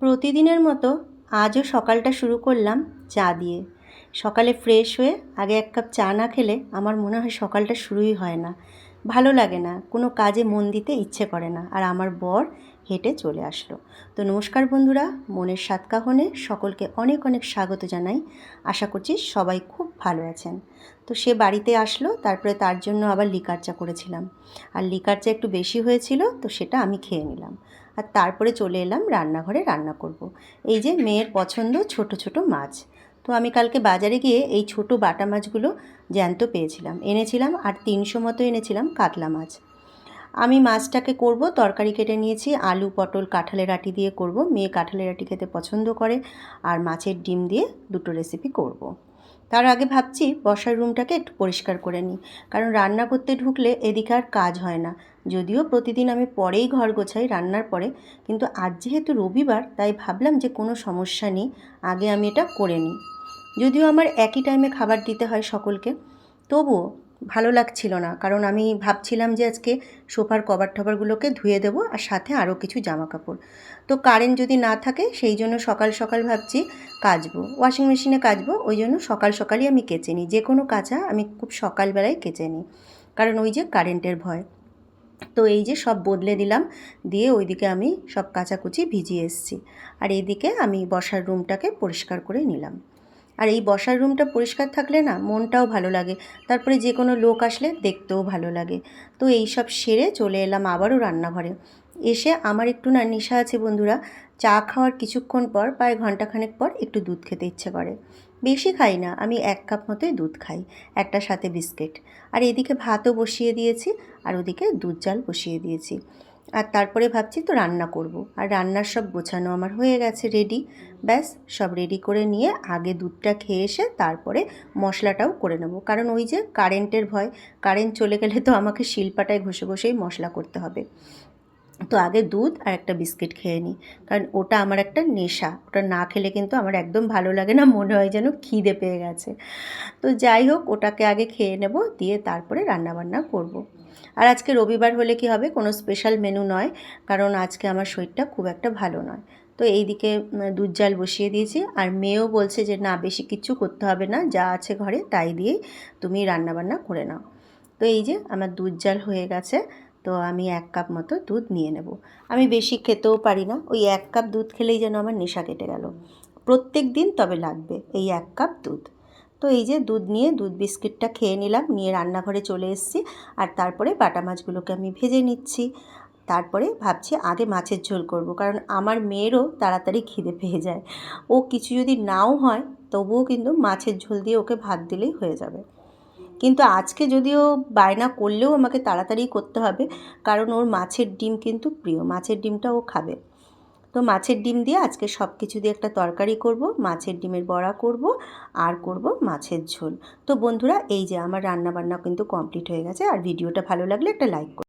প্রতিদিনের মতো আজও সকালটা শুরু করলাম চা দিয়ে। সকালে ফ্রেশ হয়ে আগে এক কাপ চা না খেলে আমার মনে হয় সকালটা শুরুই হয় না। ভালো লাগে না, কোনো কাজে মন দিতে ইচ্ছে করে না। আর আমার বর হেঁটে চলে আসলো। তো নমস্কার বন্ধুরা, মনের সাত কাহনে সকলকে অনেক অনেক স্বাগত জানাই। আশা করছি সবাই খুব ভালো আছেন। তো সে বাড়িতে আসলো, তারপরে তার জন্য আবার লিকার চা করেছিলাম। আর লিকার চা একটু বেশি হয়েছিল, তো সেটা আমি খেয়ে নিলাম। আর তারপরে চলে এলাম রান্নাঘরে রান্না করব। এই যে মেয়ের পছন্দ ছোট ছোট মাছ। তো আমি কালকে বাজারে গিয়ে এই ছোট বাটা মাছগুলো জ্যান্ত পেয়েছিলাম, এনেছিলাম। আর 300 মতো এনেছিলাম কাতলা মাছ। আমি মাছটাকে করব, তরকারি কেটে নিয়েছি, আলু পটল কাঁঠালের আটি দিয়ে করব। মেয়ে কাঁঠালের আটি খেতে পছন্দ করে। আর মাছের ডিম দিয়ে দুটো রেসিপি করব। তার আগে ভাবছি বসার রুমটাকে একটু পরিষ্কার করে নিই, কারণ রান্না করতে ঢুকলে এদিকে আর কাজ হয় না। যদিও প্রতিদিন আমি পরেই ঘর গোছাই রান্নার পরে, কিন্তু আজ যেহেতু রবিবার তাই ভাবলাম যে কোনো সমস্যা নেই, আগে আমি এটা করে নিই। যদিও আমার একই টাইমে খাবার দিতে হয় সকলকে, তবুও ভালো লাগছিল না, কারণ আমি ভাবছিলাম যে আজকে সোফার কভার টভারগুলোকে ধুয়ে দেবো, আর সাথে আরও কিছু জামা কাপড়। তো কারেন্ট যদি না থাকে সেই জন্য সকাল সকাল ভাবছি কাচবো, ওয়াশিং মেশিনে কাচবো, ওই জন্য সকাল সকালই আমি কেচে নিই। যে কোনো কাচা আমি খুব সকালবেলায় কেচে নিই, কারণ ওই যে কারেন্টের ভয়। তো এই যে সব বদলে দিলাম, দিয়ে ওইদিকে আমি সব কাচাকুচি ভিজিয়ে এসেছি। আর এইদিকে আমি বসার রুমটাকে পরিষ্কার করে নিলাম। আর এই বসার রুমটা পরিষ্কার থাকলে না মনটাও ভালো লাগে, তারপরে যে কোনো লোক আসলে দেখতেও ভালো লাগে। তো এই সব সেরে চলে এলাম আবারও রান্নাঘরে। এসে আমার একটু না নেশা আছে বন্ধুরা, চা খাওয়ার কিছুক্ষণ পর, প্রায় ঘন্টাখানেক পর একটু দুধ খেতে ইচ্ছে করে। বেশি খাই না, আমি 1 কাপ মতোই দুধ খাই, একটা সাথে বিস্কিট। আর এদিকে ভাতও বসিয়ে দিয়েছি, আর ওদিকে দুধ জাল বসিয়ে দিয়েছি। আর তারপরে ভাবছি তো রান্না করব। আর রান্নার সব গোছানো আমার হয়ে গেছে রেডি। ব্যাস সব রেডি করে নিয়ে আগে দুধটা খেয়ে এসে তারপরে মশলাটাও করে নেব, কারণ ওই যে কারেন্টের ভয়, কারেন্ট চলে গেলে তো আমাকে শিলপাটায় ঘষে ঘষেই মশলা করতে হবে। তো আগে দুধ আর একটা বিস্কিট খেয়ে নিই, কারণ ওটা আমার একটা নেশা। ওটা না খেলে কিন্তু আমার একদম ভালো লাগে না, মনে হয় যেন খিদে পেয়ে গেছে। তো যাই হোক, ওটাকে আগে খেয়ে নেব, দিয়ে তারপরে রান্নাবান্না করব। আর আজকে রবিবার হলে কি হবে, কোনো স্পেশাল মেনু নয়, কারণ আজকে আমার শরীরটা খুব একটা ভালো নয়। তো এইদিকে দুধ জাল বসিয়ে দিয়েছি, আর মেয়েও বলছে যে না, বেশি কিছু করতে হবে না, যা আছে ঘরে তাই দিয়েই তুমি রান্নাবান্না করে নাও। তো এই যে আমার দুধ জাল হয়ে গেছে। তো আমি 1 কাপ মতো দুধ নিয়ে নেব। আমি বেশি খেতেও পারি না, ওই 1 কাপ দুধ খেলেই যেন আমার নেশা কেটে গেল। প্রত্যেক দিন তবে লাগবে এই 1 কাপ দুধ। তো এই যে দুধ নিয়ে দুধ বিস্কিটটা খেয়ে নিলাম, নিয়ে রান্নাঘরে চলে এসেছি। আর তারপরে বাটা মাছগুলোকে আমি ভেজে নিচ্ছি। তারপরে ভাবছি আগে মাছের ঝোল করব, কারণ আমার মেয়েরও তাড়াতাড়ি খিদে পেয়ে যায়। ও কিছু যদি নাও হয় তবুও কিন্তু মাছের ঝোল দিয়ে ওকে ভাত দিলেই হয়ে যাবে। কিন্তু আজকে যদিও বায়না করলেও আমাকে তাড়াতাড়ি করতে হবে, কারণ ওর মাছের ডিম কিন্তু প্রিয়, মাছের ডিমটা ও খাবে। তো মাছের ডিম দিয়ে আজকে সব কিছু দিয়ে একটা তরকারি করব, মাছের ডিমের বড়া করব, আর করব মাছের ঝোল। তো বন্ধুরা, এই যে আমার রান্নাবান্না কিন্তু কমপ্লিট হয়ে গেছে। আর ভিডিওটা ভালো লাগলে একটা লাইক করুন।